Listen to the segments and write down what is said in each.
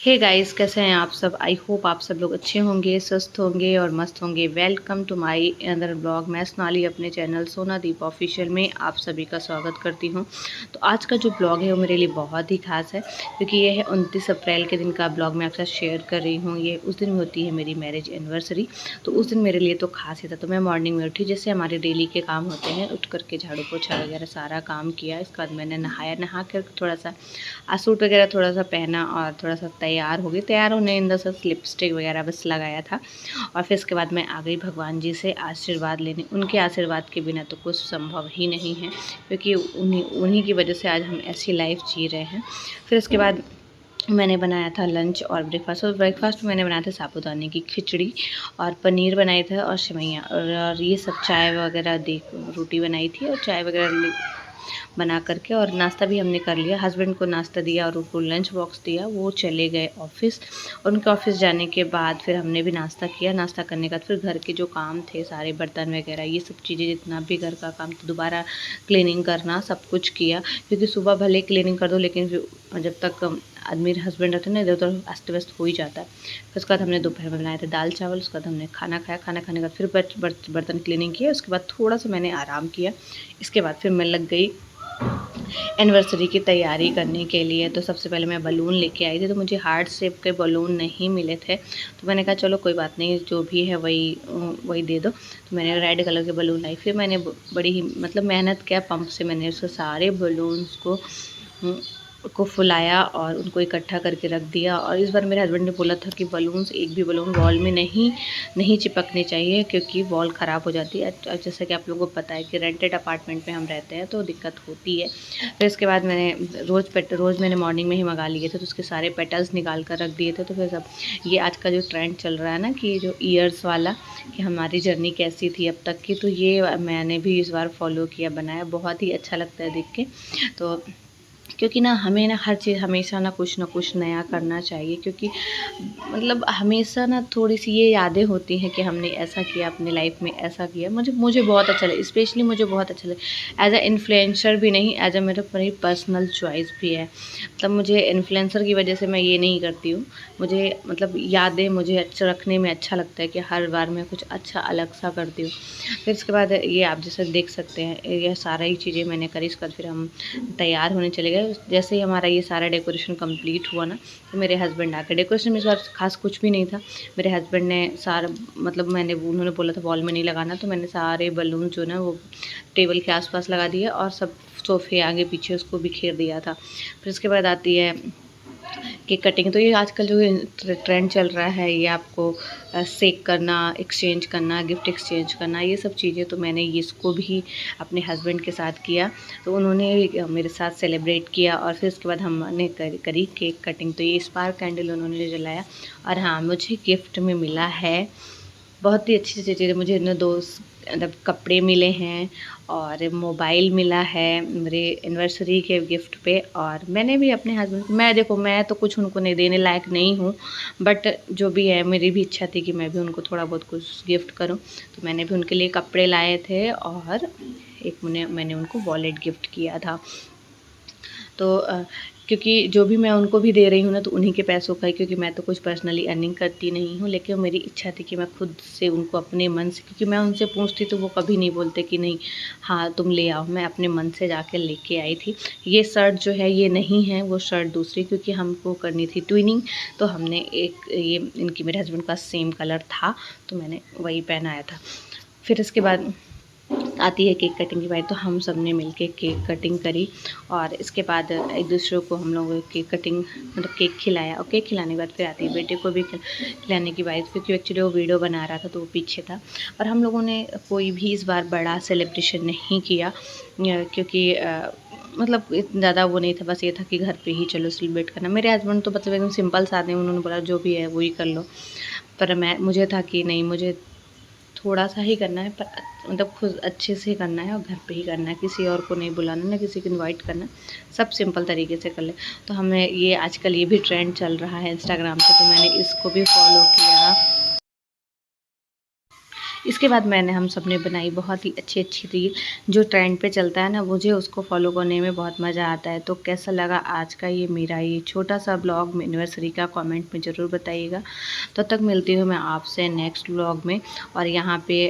Hey guys, कैसे हैं आप सब। आई होप आप सब लोग अच्छे होंगे, स्वस्थ होंगे और मस्त होंगे। Welcome to my other blog. मैं सोनाली अपने चैनल सोनादीप ऑफिशियल में आप सभी का स्वागत करती हूं। तो आज का जो ब्लॉग है वो मेरे लिए बहुत ही खास है, क्योंकि ये है 29 अप्रैल के दिन का ब्लॉग मैं आपके साथ शेयर कर रही हूँ। ये उस दिन होती है मेरी मैरिज एनिवर्सरी, तो उस दिन मेरे लिए तो खास ही था। तो मैं मॉर्निंग में उठी, जैसे हमारे डेली के काम होते हैं, उठ करके झाड़ू पोछा वगैरह सारा काम किया। इसके बाद मैंने नहाया, नहा कर थोड़ा सा सूट वगैरह थोड़ा सा पहना और थोड़ा सा तैयार हो गई। तैयार होने इन द सेंस लिपस्टिक वगैरह बस लगाया था। और फिर इसके बाद मैं आ गई भगवान जी से आशीर्वाद लेने। उनके आशीर्वाद के बिना तो कुछ संभव ही नहीं है, क्योंकि उन्हीं उन्हीं की वजह से आज हम ऐसी लाइफ जी रहे हैं। फिर इसके बाद मैंने बनाया था लंच और ब्रेकफास्ट। और ब्रेकफास्ट में मैंने बनाया था साबूदाने की खिचड़ी और पनीर बनाए थे और सेवइयाँ और ये सब। चाय वगैरह दे रोटी बनाई थी और चाय वगैरह बना करके, और नाश्ता भी हमने कर लिया। हस्बैंड को नाश्ता दिया और उनको लंच बॉक्स दिया, वो चले गए ऑफिस। उनके ऑफिस जाने के बाद फिर हमने भी नाश्ता किया। नाश्ता करने के बाद फिर घर के जो काम थे, सारे बर्तन वगैरह ये सब चीज़ें, जितना भी घर का काम था, दोबारा क्लीनिंग करना, सब कुछ किया। क्योंकि सुबह भले क्लीनिंग कर दो, लेकिन फिर जब तक आदमी हस्बैंड रहते हैं ना, इधर उधर अस्त व्यस्त हो ही जाता है। फिर उसके बाद हमने दोपहर में बनाए थे दाल चावल। उसके बाद हमने खाना खाया। खाना खाने के बाद फिर बर्तन क्लीनिंग किया। उसके बाद थोड़ा सा मैंने आराम किया। इसके बाद फिर मैं लग गई एनिवर्सरी की तैयारी करने के लिए। तो सबसे पहले मैं बलून लेके आई थी, तो मुझे हार्ट शेप के बलून नहीं मिले थे, तो मैंने कहा चलो कोई बात नहीं, जो भी है वही दे दो। तो मैंने रेड कलर के बलून लाई। फिर मैंने बड़ी ही मतलब मेहनत किया, पंप से मैंने उसको सारे बलून्स को फुलाया और उनको इकट्ठा करके रख दिया। और इस बार मेरे हस्बैंड ने बोला था कि बलून्स, एक भी बलून वॉल में नहीं चिपकने चाहिए, क्योंकि वॉल ख़राब हो जाती है। जैसा कि आप लोगों को पता है कि रेंटेड अपार्टमेंट में हम रहते हैं, तो दिक्कत होती है। फिर इसके बाद मैंने रोज़ मैंने मॉर्निंग में ही मंगा लिए थे, तो उसके सारे पेटल्स निकाल कर रख दिए थे। तो फिर सब ये आज का जो ट्रेंड चल रहा है ना, कि जो ईयर्स वाला, कि हमारी जर्नी कैसी थी अब तक की, तो ये मैंने भी इस बार फॉलो किया, बनाया। बहुत ही अच्छा लगता है देख के। तो क्योंकि ना हमें ना हर चीज़ हमेशा ना कुछ नया करना चाहिए, क्योंकि मतलब हमेशा ना थोड़ी-सी ये यादें होती हैं कि हमने ऐसा किया अपनी लाइफ में, ऐसा किया। मुझे मुझे बहुत अच्छा लगा, स्पेशली मुझे बहुत अच्छा लगा। एज़ अ इन्फ्लुएंसर भी नहीं, एज़ अ मेरी पर्सनल चॉइस भी है। मतलब मुझे इन्फ्लुएंसर की वजह से मैं ये नहीं करती हूँ। मुझे मतलब यादें मुझे अच्छा रखने में अच्छा लगता है, कि हर बार मैं कुछ अच्छा अलग-सा करती हूँ। फिर इसके बाद ये आप जैसे देख सकते हैं, ये सारा ही चीज़ें मैंने करी। इसके बाद फिर हम तैयार होने चले गए। जैसे ही हमारा ये सारा डेकोरेशन कंप्लीट हुआ ना, तो मेरे हस्बैंड आ गए। डेकोरेशन में इस बार खास कुछ भी नहीं था। मेरे हस्बैंड ने सारा मतलब उन्होंने बोला था वॉल में नहीं लगाना, तो मैंने सारे बलून जो ना वो टेबल के आसपास लगा दिए और सब सोफ़े आगे पीछे उसको बिखेर दिया था। फिर उसके बाद आती है केक कटिंग। तो ये आजकल जो ट्रेंड चल रहा है, ये आपको शेक करना, एक्सचेंज करना, गिफ्ट एक्सचेंज करना, ये सब चीज़ें, तो मैंने इसको भी अपने हस्बैंड के साथ किया। तो उन्होंने मेरे साथ सेलिब्रेट किया और फिर उसके बाद हमने करी केक कटिंग। तो ये स्पार्क कैंडल उन्होंने जलाया। और हाँ, मुझे गिफ्ट में मिला है बहुत ही अच्छी चीज़ें। मुझे ना दोस्त मतलब कपड़े मिले हैं और मोबाइल मिला है मेरे एनिवर्सरी के गिफ्ट पे। और मैंने भी अपने हस्बैंड को, मैं देखो, मैं तो कुछ उनको नहीं देने लायक नहीं हूँ, बट जो भी है, मेरी भी इच्छा थी कि मैं भी उनको थोड़ा बहुत कुछ गिफ्ट करूँ। तो मैंने भी उनके लिए कपड़े लाए थे और एक मैंने उनको वॉलेट गिफ्ट किया था। तो क्योंकि जो भी मैं उनको भी दे रही हूँ ना, तो उन्हीं के पैसों का ही, क्योंकि मैं तो कुछ पर्सनली अर्निंग करती नहीं हूँ। लेकिन मेरी इच्छा थी कि मैं खुद से उनको अपने मन से, क्योंकि मैं उनसे पूछती तो वो कभी नहीं बोलते कि नहीं हाँ तुम ले आओ। मैं अपने मन से जाकर लेके आई थी। ये शर्ट जो है ये नहीं है, वो शर्ट दूसरी, क्योंकि हमको करनी थी ट्विनिंग। तो हमने एक ये इनकी, मेरे हस्बैंड का सेम कलर था, तो मैंने वही पहनाया था। फिर इसके बाद आती है केक कटिंग की बारी। तो हम सब ने मिलके केक कटिंग करी और इसके बाद एक दूसरे को हम लोग केक कटिंग मतलब केक खिलाया। और केक खिलाने के बाद फिर आती है बेटे को भी खिलाने की बारी, क्योंकि एक्चुअली वो वीडियो बना रहा था तो वो पीछे था। और हम लोगों ने कोई भी इस बार बड़ा सेलिब्रेशन नहीं किया, क्योंकि मतलब इतना ज़्यादा वो नहीं था। बस ये था कि घर पे ही चलो सेलिब्रेट करना। मेरे हस्बैंड तो मतलब एकदम सिंपल सादे, उन्होंने बोला जो भी है वही कर लो। पर मुझे था कि नहीं, मुझे थोड़ा सा ही करना है, पर मतलब खुद अच्छे से करना है और घर पे ही करना है। किसी और को नहीं बुलाना, ना किसी को इनवाइट करना, सब सिंपल तरीके से कर ले। तो हमें ये आजकल ये भी ट्रेंड चल रहा है इंस्टाग्राम पे, तो मैंने इसको भी फॉलो किया। इसके बाद हम सब ने बनाई बहुत ही अच्छी रील, जो ट्रेंड पे चलता है ना, मुझे उसको फॉलो करने में बहुत मज़ा आता है। तो कैसा लगा आज का मेरा ये छोटा सा ब्लॉग एनिवर्सरी का, कमेंट में ज़रूर बताइएगा। तब तक मिलती हूँ मैं आपसे नेक्स्ट ब्लॉग में। और यहाँ पे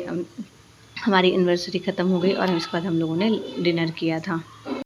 हमारी एनिवर्सरी ख़त्म हो गई और इसके बाद हम लोगों ने डिनर किया था।